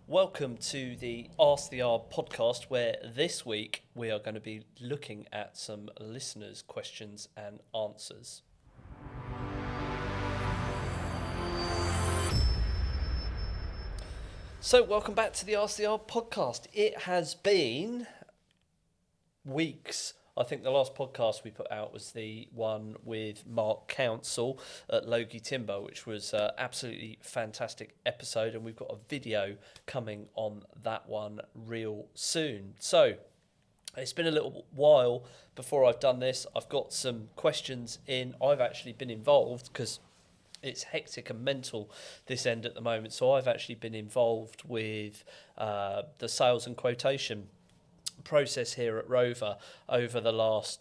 Welcome to the Ask the R podcast, where this week we are going to be looking at some listeners' questions and answers. So, welcome back to the Ask the R podcast. It has been weeks. I think the last podcast we put out was the one with Mark Council at Logie Timber, which was an absolutely fantastic episode, and we've got a video coming on that one real soon. So it's been a little while before I've done this. I've got some questions in. I've actually been involved because it's hectic and mental this end at the moment. So I've actually been involved with the sales and quotation process here at ROAVR over the last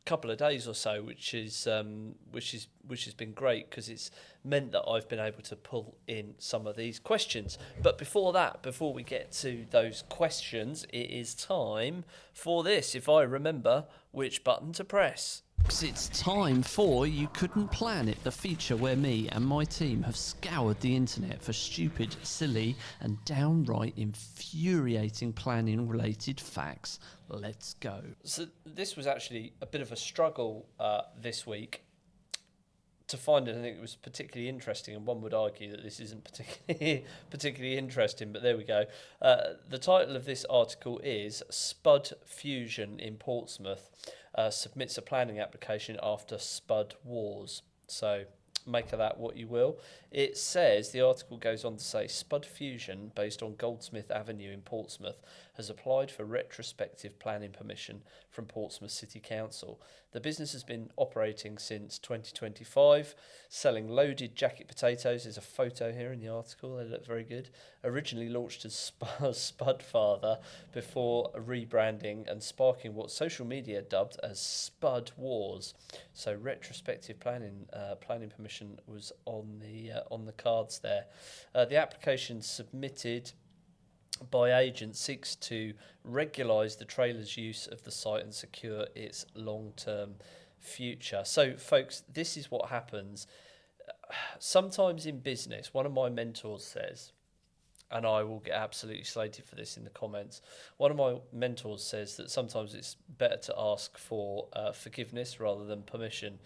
couple of days or so, which has been great because it's meant that I've been able to pull in some of these questions. But before we get to those questions, it is time for this. If I remember which button to press. It's time for You Couldn't Plan It, the feature where me and my team have scoured the internet for stupid, silly and downright infuriating planning related facts. Let's go. So this was actually a bit of a struggle this week to find anything that was particularly interesting, and one would argue that this isn't particularly interesting, but there we go. The title of this article is Spud Fusion in Portsmouth submits a planning application after Spud Wars. So make of that what you will. It says, the article goes on to say, Spud Fusion, based on Goldsmith Avenue in Portsmouth, has applied for retrospective planning permission from Portsmouth City Council. The business has been operating since 2025, selling loaded jacket potatoes. There's a photo here in the article, they look very good. Originally launched as Spud Father before rebranding and sparking what social media dubbed as Spud Wars. So retrospective planning permission was on the cards there. The application submitted by agent seeks to regularise the trailer's use of the site and secure its long-term future. So, folks, this is what happens. Sometimes in business, one of my mentors says, and I will get absolutely slated for this in the comments, one of my mentors says that sometimes it's better to ask for forgiveness rather than permission.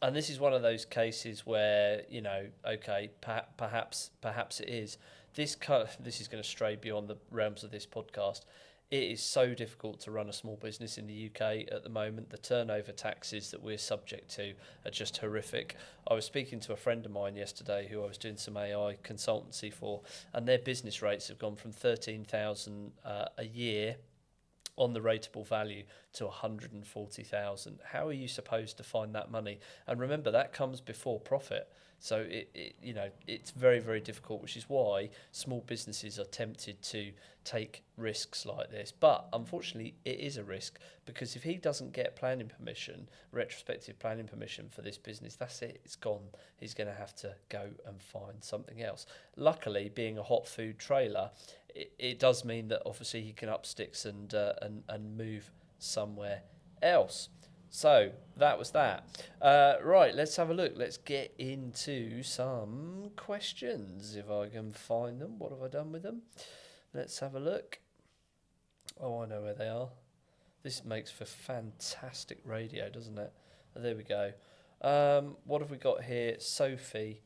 And this is one of those cases where, you know, okay, perhaps it is. This is going to stray beyond the realms of this podcast. It is so difficult to run a small business in the UK at the moment. The turnover taxes that we're subject to are just horrific. I was speaking to a friend of mine yesterday who I was doing some AI consultancy for, and their business rates have gone from 13,000 a year on the rateable value to 140,000. How are you supposed to find that money? And remember, that comes before profit. So it's very, very difficult, which is why small businesses are tempted to take risks like this. But unfortunately, it is a risk, because if he doesn't get retrospective planning permission for this business, that's it, it's gone. He's going to have to go and find something else. Luckily, being a hot food trailer, it does mean that obviously he can up sticks and move somewhere else. So that was that. Right, let's have a look. Let's get into some questions, if I can find them. What have I done with them? Let's have a look. Oh, I know where they are. This makes for fantastic radio, doesn't it? There we go. What have we got here? Sophie.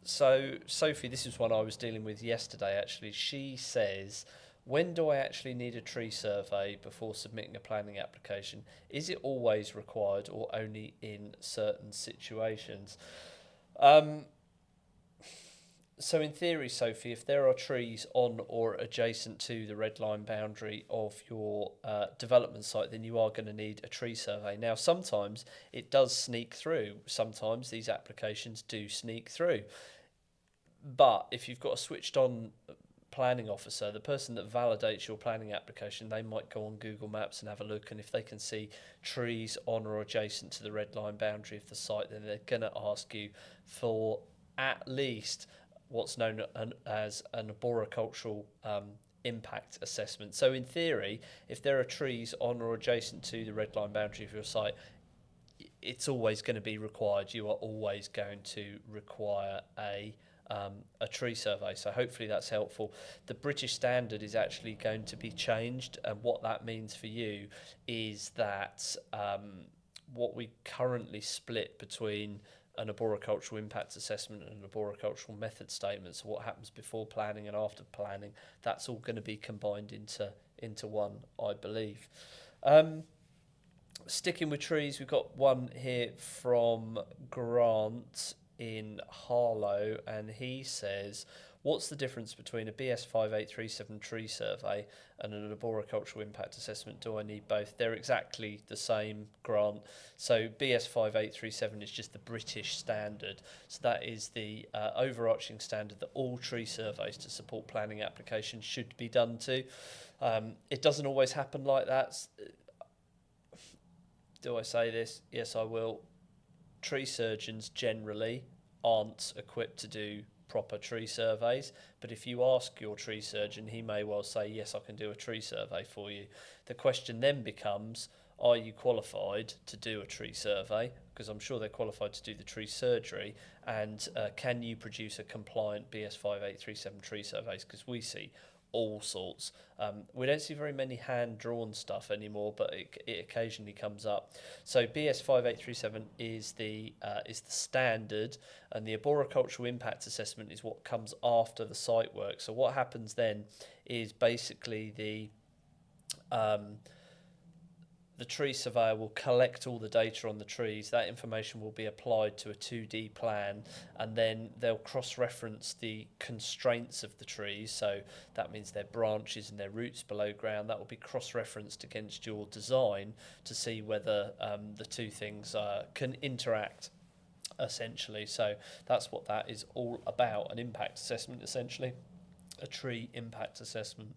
So, Sophie, this is one I was dealing with yesterday, actually. She says, when do I actually need a tree survey before submitting a planning application? Is it always required or only in certain situations? So in theory, Sophie, if there are trees on or adjacent to the red line boundary of your development site, then you are going to need a tree survey. Now, sometimes it does sneak through. Sometimes these applications do sneak through. But if you've got a switched on planning officer, the person that validates your planning application, they might go on Google Maps and have a look, and if they can see trees on or adjacent to the red line boundary of the site, then they're going to ask you for at least what's known as an arboricultural impact assessment. So in theory, if there are trees on or adjacent to the red line boundary of your site, it's always going to be required. You are always going to require a a tree survey. So hopefully that's helpful. The British standard is actually going to be changed, and what that means for you is that what we currently split between an arboricultural impact assessment and an arboricultural method statement, so what happens before planning and after planning, that's all going to be combined into one, I believe. Sticking with trees, we've got one here from Grant in Harlow, and he says, what's the difference between a BS5837 tree survey and an arboricultural impact assessment? Do I need both? They're exactly the same, Grant. So BS5837 is just the British standard. So that is the overarching standard that all tree surveys to support planning applications should be done to. It doesn't always happen like that. Do I say this? Yes, I will. Tree surgeons generally aren't equipped to do proper tree surveys, but if you ask your tree surgeon, he may well say, yes, I can do a tree survey for you. The question then becomes, are you qualified to do a tree survey? Because I'm sure they're qualified to do the tree surgery, and can you produce a compliant BS5837 tree surveys? Because we see all sorts. We don't see very many hand-drawn stuff anymore, but it occasionally comes up. So BS5837 is the standard, and the arboricultural impact assessment is what comes after the site work. So what happens then is basically the tree surveyor will collect all the data on the trees. That information will be applied to a 2D plan, and then they'll cross-reference the constraints of the trees. So that means their branches and their roots below ground. That will be cross-referenced against your design to see whether the two things can interact, essentially. So that's what that is all about, an impact assessment, essentially, a tree impact assessment.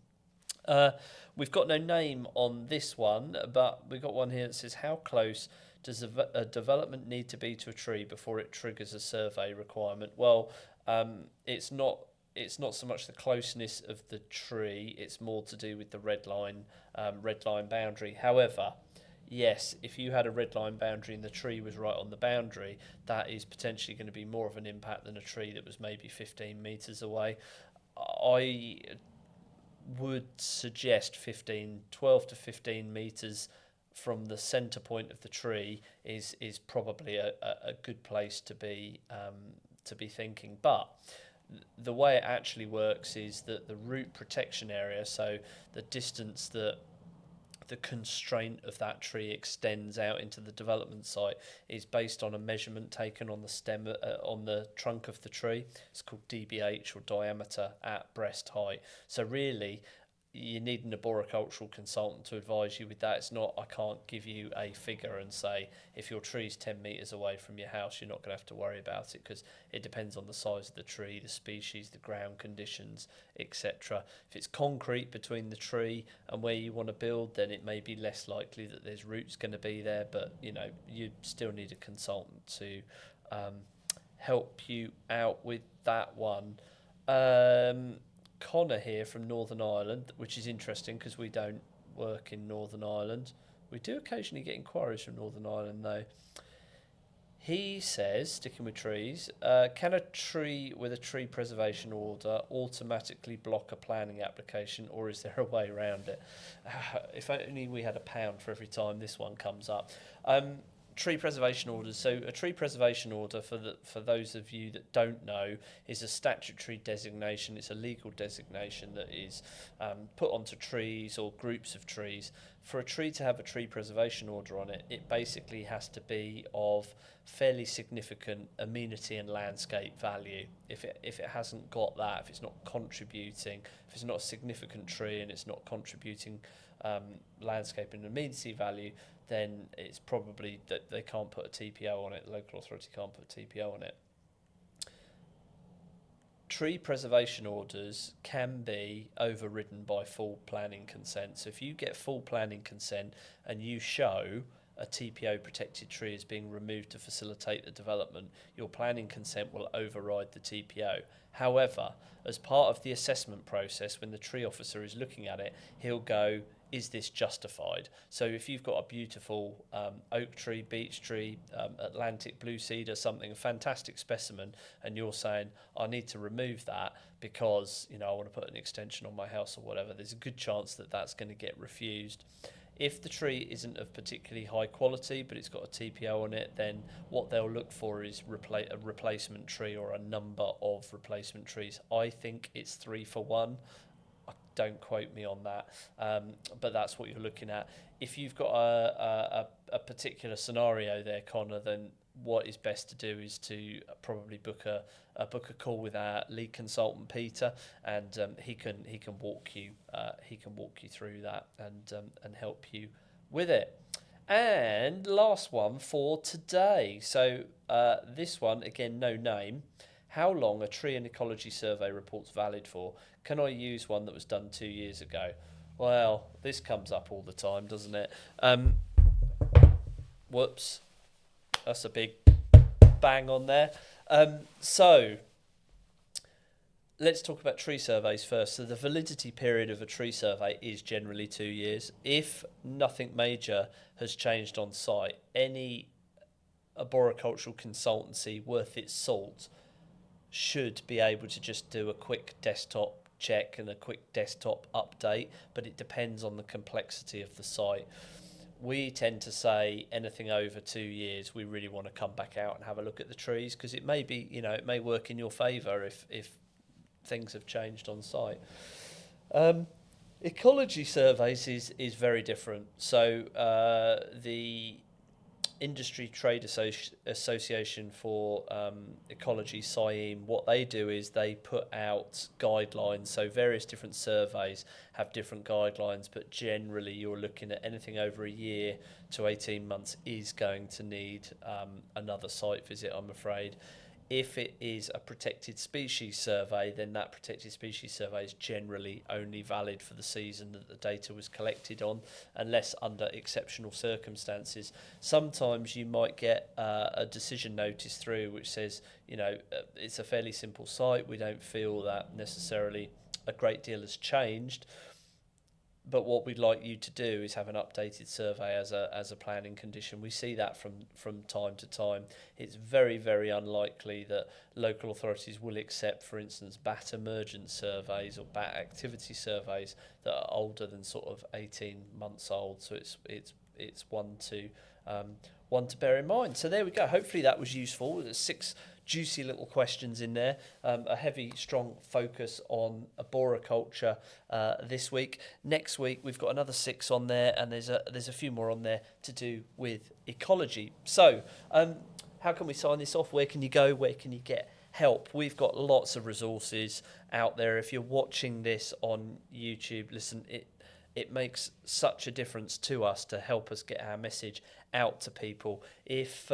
We've got no name on this one, but we've got one here that says, how close does a development need to be to a tree before it triggers a survey requirement? Well, it's not so much the closeness of the tree, it's more to do with the red line boundary. However, yes, if you had a red line boundary and the tree was right on the boundary, that is potentially going to be more of an impact than a tree that was maybe 15 metres away. I would suggest 12 to 15 metres from the centre point of the tree is probably a good place to be thinking. But the way it actually works is that the root protection area, so the distance that the constraint of that tree extends out into the development site, is based on a measurement taken on the stem, on the trunk of the tree. It's called DBH, or diameter at breast height. So really, you need an arboricultural consultant to advise you with that. It's not, I can't give you a figure and say, if your tree's 10 metres away from your house, you're not going to have to worry about it, because it depends on the size of the tree, the species, the ground conditions, etc. If it's concrete between the tree and where you want to build, then it may be less likely that there's roots going to be there, but you still need a consultant to help you out with that one. Connor here from Northern Ireland, which is interesting because we don't work in Northern Ireland. We do occasionally get inquiries from Northern Ireland, though. He says, sticking with trees, can a tree with a tree preservation order automatically block a planning application, or is there a way around it? If only we had £1 for every time this one comes up. Tree preservation orders. So a tree preservation order, for those of you that don't know, is a statutory designation. It's a legal designation that is put onto trees or groups of trees. For a tree to have a tree preservation order on it, it basically has to be of fairly significant amenity and landscape value. If it hasn't got that, if it's not contributing, if it's not a significant tree and it's not contributing landscape and amenity value, then it's probably that they can't put a TPO on it. The local authority can't put a TPO on it. Tree preservation orders can be overridden by full planning consent. So if you get full planning consent and you show a TPO protected tree is being removed to facilitate the development, your planning consent will override the TPO. However, as part of the assessment process, when the tree officer is looking at it, he'll go, is this justified? So if you've got a beautiful oak tree, beech tree, Atlantic blue cedar, something, a fantastic specimen, and you're saying, I need to remove that because, you know, I want to put an extension on my house or whatever, there's a good chance that that's going to get refused. If the tree isn't of particularly high quality, but it's got a TPO on it, then what they'll look for is a replacement tree or a number of replacement trees. I think it's 3 for 1. Don't quote me on that, but that's what you're looking at. If you've got a particular scenario there, Connor, then what is best to do is to probably book a call with our lead consultant Peter, and he can walk you through that and help you with it. And last one for today. So this one again, no name. How long a tree and ecology survey report's valid for? Can I use one that was done 2 years ago? Well, this comes up all the time, doesn't it? Whoops. That's a big bang on there. So let's talk about tree surveys first. So the validity period of a tree survey is generally 2 years. If nothing major has changed on site, any arboricultural consultancy worth its salt should be able to just do a quick desktop check and a quick desktop update, but it depends on the complexity of the site. We tend to say anything over 2 years, we really want to come back out and have a look at the trees, because it may be, you know, it may work in your favour if things have changed on site. Ecology surveys is very different. So the Industry Trade Association for Ecology, SIEM, what they do is they put out guidelines. So various different surveys have different guidelines, but generally you're looking at anything over a year to 18 months is going to need another site visit, I'm afraid. If it is a protected species survey, then that protected species survey is generally only valid for the season that the data was collected on, unless under exceptional circumstances. Sometimes you might get a decision notice through which says, you know, it's a fairly simple site, we don't feel that necessarily a great deal has changed, but what we'd like you to do is have an updated survey as a planning condition. We see that from time to time. It's very, very unlikely that local authorities will accept, for instance, bat emergence surveys or bat activity surveys that are older than sort of 18 months old. So it's one to bear in mind. So there we go. Hopefully that was useful. There's 6 juicy little questions in there. A heavy, strong focus on arboriculture this week. Next week we've got another 6 on there, and there's a few more on there to do with ecology. So how can we sign this off? Where can you go? Where can you get help? We've got lots of resources out there. If you're watching this on YouTube, listen, it makes such a difference to us to help us get our message out to people. If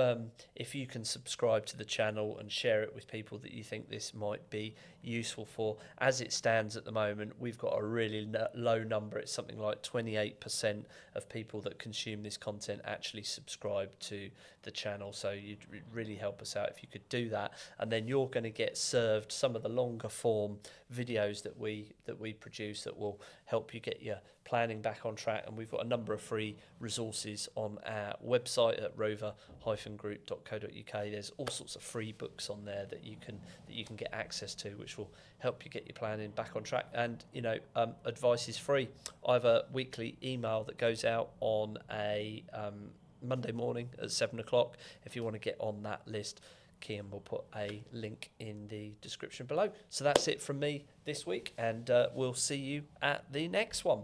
you can subscribe to the channel and share it with people that you think this might be useful for. As it stands at the moment, we've got a really low number. It's something like 28% of people that consume this content actually subscribe to the channel. So you'd really help us out if you could do that, and then you're going to get served some of the longer form videos that we produce that will help you get your planning back on track. And we've got a number of free resources on our website at rover-group.co.uk. There's all sorts of free books on there that you can get access to, which will help you get your planning back on track. And advice is free. I have a weekly email that goes out on a Monday morning at 7 o'clock. If you want to get on that list, Kian will put a link in the description below. So that's it from me this week, and we'll see you at the next one.